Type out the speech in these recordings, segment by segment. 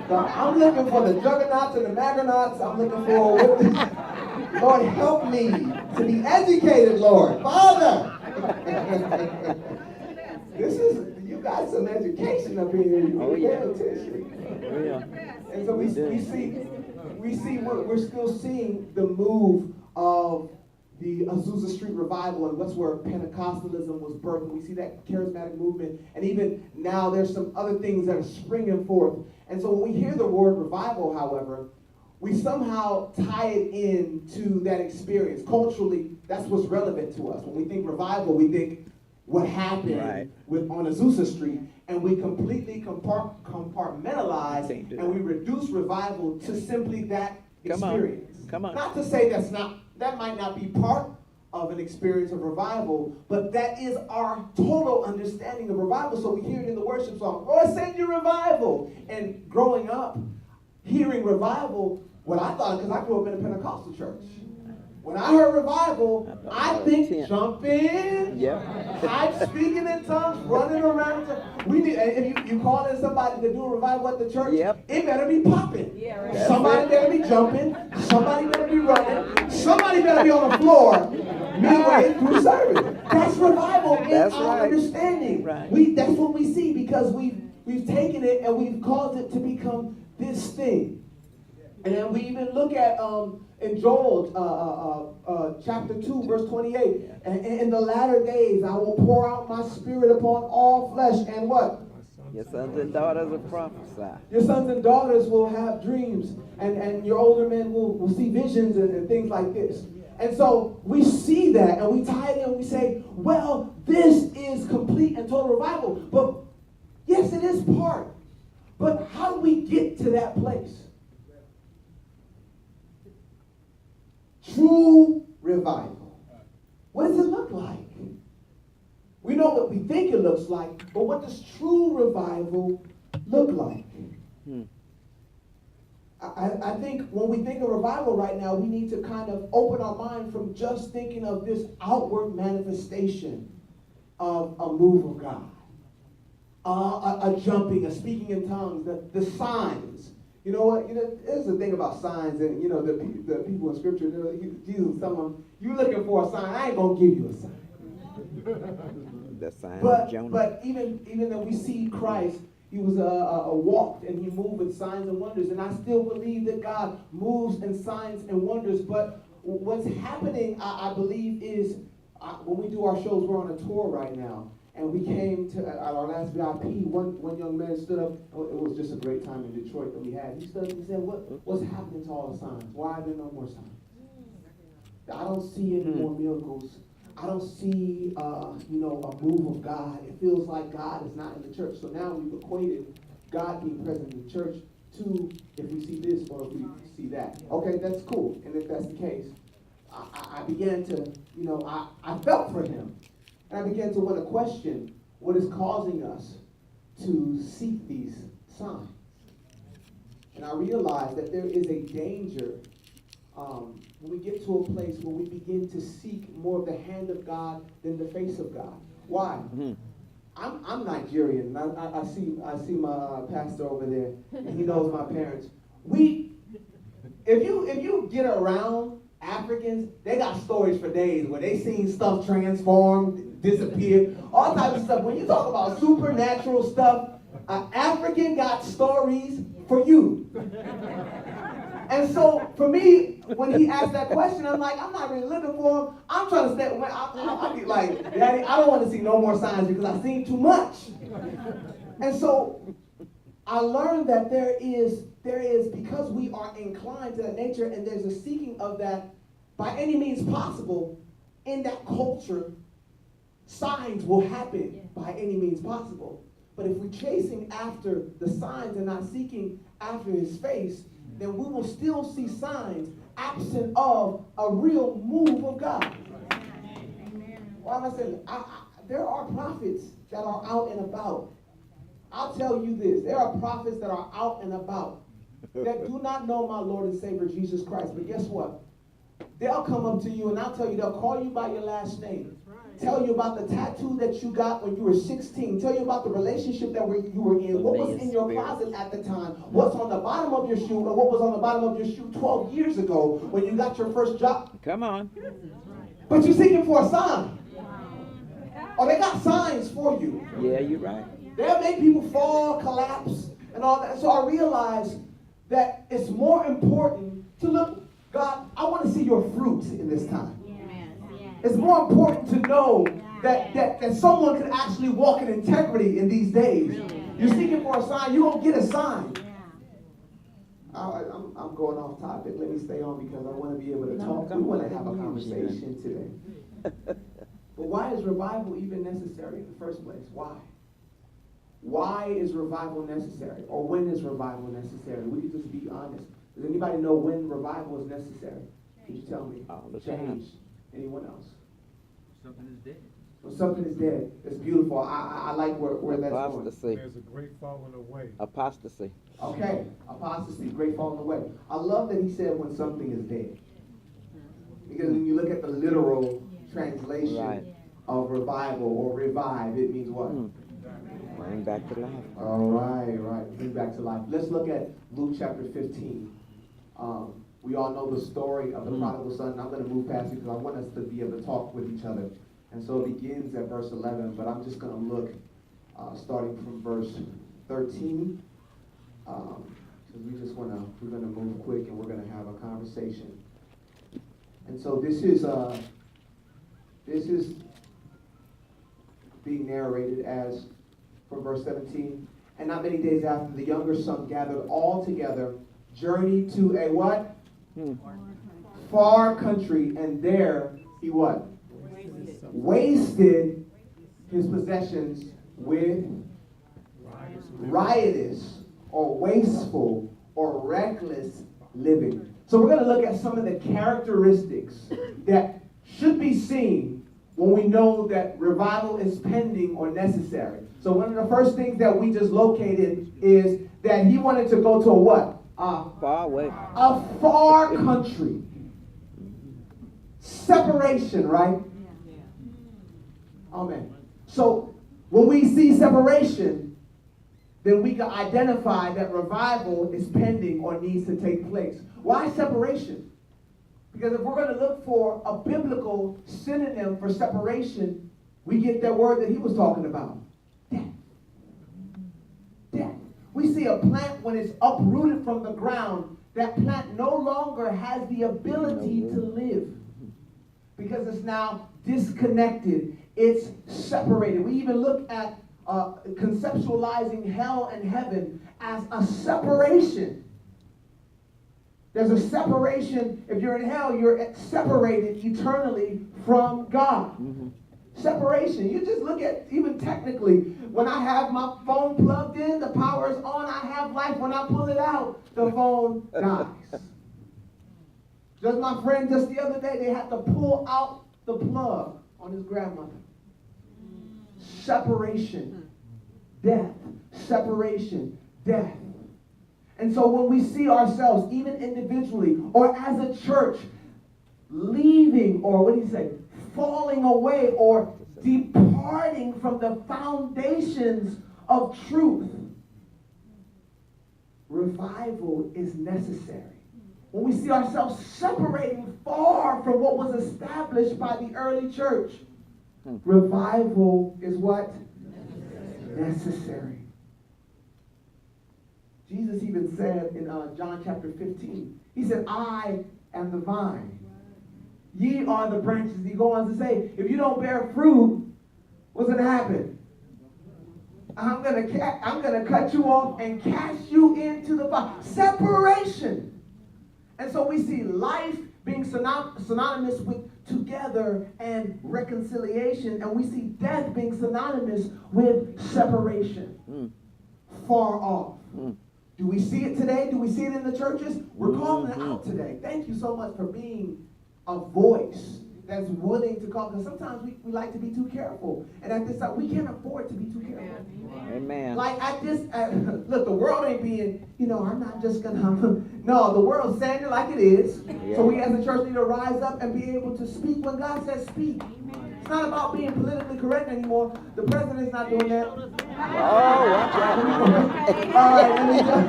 So I'm looking for the juggernauts and the magnauts. I'm looking for, Lord, help me to be educated, Lord. Father! You got some education up here. You pay attention. Oh, yeah. And so we see we're still seeing the move of the Azusa Street revival, and that's where Pentecostalism was birthed. We see that charismatic movement, and even now there's some other things that are springing forth. And so when we hear the word revival, however, we somehow tie it into that experience. Culturally, that's what's relevant to us. When we think revival, we think what happened on Azusa Street, and we completely compartmentalize and we reduce revival to simply that experience. Come on. Not to say that might not be part of an experience of revival, but that is our total understanding of revival. So we hear it in the worship song, Lord, send your revival. And growing up, hearing revival, what I thought, because I grew up in a Pentecostal church. When I heard revival, I think jumping, hype, speaking in tongues, running around. If you call in somebody to do a revival at the church, it better be popping. Yeah, right. Somebody better be jumping. Somebody better be running. Somebody better be on the floor midway through service. That's revival in our understanding. Right. That's what we see because we've taken it and we've caused it to become this thing. And then we even look at in Joel chapter 2, verse 28, and in the latter days I will pour out my spirit upon all flesh, and what? Your sons and daughters will prophesy. Your sons and daughters will have dreams, and your older men will see visions and things like this. And so we see that, and we tie it in, and we say, well, this is complete and total revival. But yes, it is part. But how do we get to that place? True revival. What does it look like? We know what we think it looks like, but what does true revival look like? I think when we think of revival right now, we need to kind of open our mind from just thinking of this outward manifestation of a move of God. A jumping, a speaking in tongues, the signs. You know what? There's the thing about signs, and the people in Scripture. Jesus, some of them, you looking for a sign? I ain't gonna give you a sign. The sign of Jonah. But even though we see Christ, he was walked and he moved with signs and wonders, and I still believe that God moves in signs and wonders. But what's happening, I believe, is when we do our shows, we're on a tour right now. And we came to, at our last VIP, one young man stood up. It was just a great time in Detroit that we had. He stood up and said, what's happening to all the signs? Why are there no more signs? I don't see any more miracles. I don't see, a move of God. It feels like God is not in the church. So now we've equated God being present in the church to if we see this or if we see that. Okay, that's cool. And if that's the case, I began to, I felt for him. And I began to want to question what is causing us to seek these signs. And I realized that there is a danger when we get to a place where we begin to seek more of the hand of God than the face of God. Why? Mm-hmm. I'm Nigerian. And I see my pastor over there, and he knows my parents. If you get around Africans, they got stories for days where they seen stuff transform, disappear, all types of stuff. When you talk about supernatural stuff, an African got stories for you. And so for me, when he asked that question, I'm like, I'm not really looking for him. I'm trying to stay. I'll be like, Daddy, I don't want to see no more signs because I've seen too much. And so I learned that there is because we are inclined to that nature, and there's a seeking of that by any means possible in that culture. Signs will happen by any means possible. But if we're chasing after the signs and not seeking after his face, then we will still see signs absent of a real move of God. Why am I saying that? There are prophets that are out and about. I'll tell you this. There are prophets that are out and about that do not know my Lord and Savior Jesus Christ. But guess what? They'll come up to you, and I'll tell you, they'll call you by your last name. tell you about the tattoo that you got when you were 16, tell you about the relationship that you were in, what was in your closet at the time, what's on the bottom of your shoe, and what was on the bottom of your shoe 12 years ago when you got your first job. Come on. But you're seeking for a sign. Oh, they got signs for you. Yeah, you're right. They have made people fall, collapse, and all that. So I realized that it's more important to look, God, I want to see your fruit in this time. It's more important to know that someone can actually walk in integrity in these days. You're seeking for a sign, you're going to get a sign. I'm going off topic. Let me stay on because I want to be able to talk. We want to have a conversation today. But why is revival even necessary in the first place? Why? Why is revival necessary? Or when is revival necessary? We could just be honest. Does anybody know when revival is necessary? Can you tell me? All the time. Change. Anyone else? Something is dead. When something is dead. It's beautiful. I like where that's going. Apostasy. There's a great falling away. Apostasy. Okay. Apostasy, great falling away. I love that he said when something is dead. Because when you look at the literal translation of revival or revive, it means what? Bring back to life. All right. Bring back to life. Let's look at Luke chapter 15. We all know the story of the prodigal son. I'm going to move past it because I want us to be able to talk with each other. And so it begins at verse 11, but I'm just going to look starting from verse 13. Because we're going to move quick and we're going to have a conversation. And so this is being narrated as from verse 17. And not many days after, the younger son gathered all together, journeyed to a what? Far country, and there he what? Wasted his possessions with riotous or wasteful or reckless living. So we're going to look at some of the characteristics that should be seen when we know that revival is pending or necessary. So one of the first things that we just located is that he wanted to go to a what? Far away. A far country. Separation, right? Amen. So when we see separation, then we can identify that revival is pending or needs to take place. Why separation? Because if we're going to look for a biblical synonym for separation, we get that word that he was talking about. Death. Death. We see a plant when it's uprooted from the ground, that plant no longer has the ability to live because it's now disconnected. It's separated. We even look at conceptualizing hell and heaven as a separation. There's a separation. If you're in hell, you're separated eternally from God. Separation. You just look at, even technically, when I have my phone plugged in, the power is on, I have life. When I pull it out, the phone dies. Just my friend just the other day, they had to pull out the plug on his grandmother. Separation. Death. Separation. Death. And so when we see ourselves, even individually or as a church, leaving, or what do you say, falling away or departing from the foundations of truth, revival is necessary. When we see ourselves separating far from what was established by the early church, revival is what? Necessary. Jesus even said in John chapter 15, he said, I am the vine. Ye are the branches. He goes on to say, if you don't bear fruit, what's going to happen? I'm going to cut you off and cast you into the fire. Separation. And so we see life being synonymous with together and reconciliation. And we see death being synonymous with separation. Far off. Do we see it today? Do we see it in the churches? We're calling it out today. Thank you so much for being a voice that's willing to call, because sometimes we like to be too careful. And at this time, we can't afford to be too careful. Amen. Like look, the world ain't being, I'm not just going to, no, the world's saying it like it is. Yeah. So we as a church need to rise up and be able to speak when God says speak. It's not about being politically correct anymore. The president's not doing that. Oh, watch out. All right, let me just...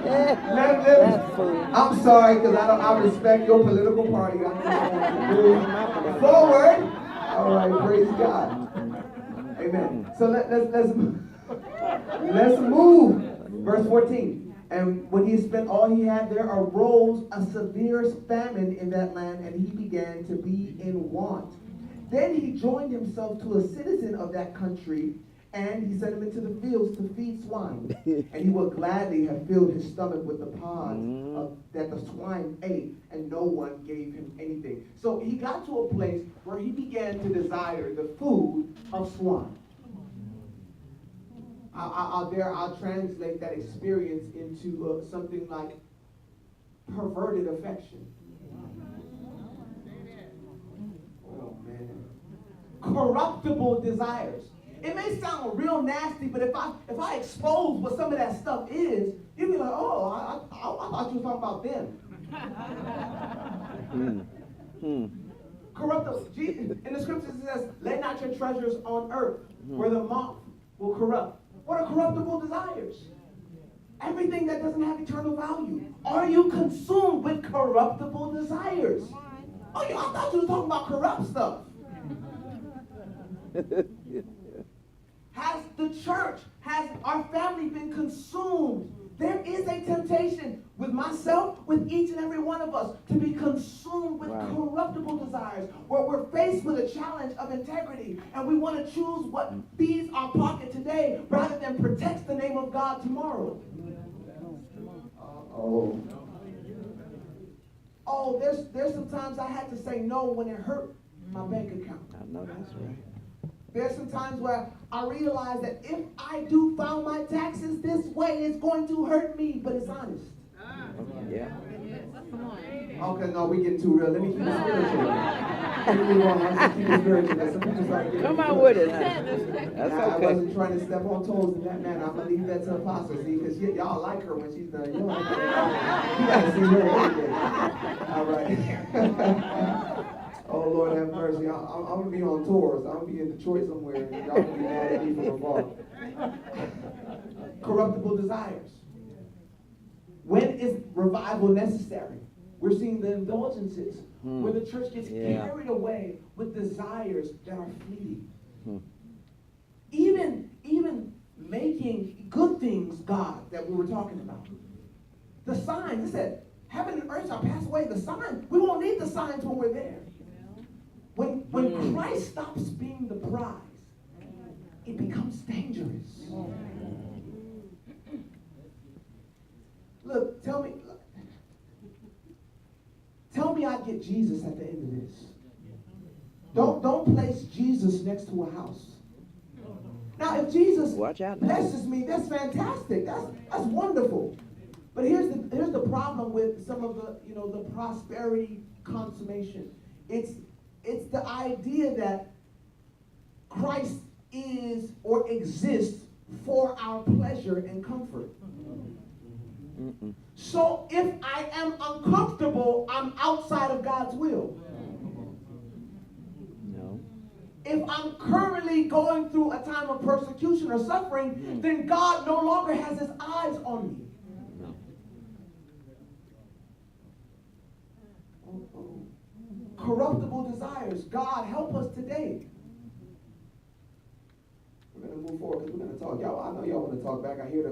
That's fool. I'm sorry, because I respect your political party. I'm just forward. All right, praise God. Amen. So let's move. Verse 14. And when he spent all he had, there arose a severe famine in that land, and he began to be in want. Then he joined himself to a citizen of that country, and he sent him into the fields to feed swine. And he would gladly have filled his stomach with the pods that the swine ate, and no one gave him anything. So he got to a place where he began to desire the food of swine. I'll translate that experience into something like perverted affection. Oh, man. Corruptible desires. It may sound real nasty, but if I expose what some of that stuff is, you'll be like, oh, I thought you were talking about them. Corruptible. In the scriptures it says, lay not your treasures on earth, where the moth will corrupt. What are corruptible desires? Everything that doesn't have eternal value. Are you consumed with corruptible desires? Oh, I thought you were talking about corrupt stuff. Has the church, has our family been consumed? There is a temptation with myself, with each and every one of us, to be consumed with corruptible desires, where we're faced with a challenge of integrity, and we want to choose what feeds our pocket today rather than protects the name of God tomorrow. Oh, there's some times I had to say no when it hurt my bank account. I know that's right. There's some times where I realize that if I do file my taxes this way, it's going to hurt me, but it's honest. Yeah. Okay, no, we getting too real. Let me keep it spiritual. Keep it spiritual. Come on with it. Huh? That's I okay. wasn't trying to step on toes in that manner. I'm going to leave that to Apostle, see, because y'all like her when she's done. You like her. You got to see her every day. All right. Oh, Lord have mercy. I'm going to be on tours. I'm going to be in Detroit somewhere, and y'all going to be mad at me from afar. Corruptible desires. When is revival necessary? We're seeing the indulgences, where the church gets carried away with desires that are fleeting. Even making good things God that we were talking about. The signs, it said, heaven and earth shall pass away. The signs, we won't need the signs when we're there. When Christ stops being the prize, it becomes dangerous. Look, tell me I get Jesus at the end of this. Don't place Jesus next to a house. Now, if Jesus blesses me, that's fantastic. That's wonderful. But here's the problem with some of the the prosperity consummation. It's the idea that Christ is or exists for our pleasure and comfort. So if I am uncomfortable, I'm outside of God's will. No. If I'm currently going through a time of persecution or suffering, then God no longer has his eyes on me. Corruptible desires. God, help us today. We're going to move forward because we're going to talk. Y'all, I know y'all want to talk back. I hear the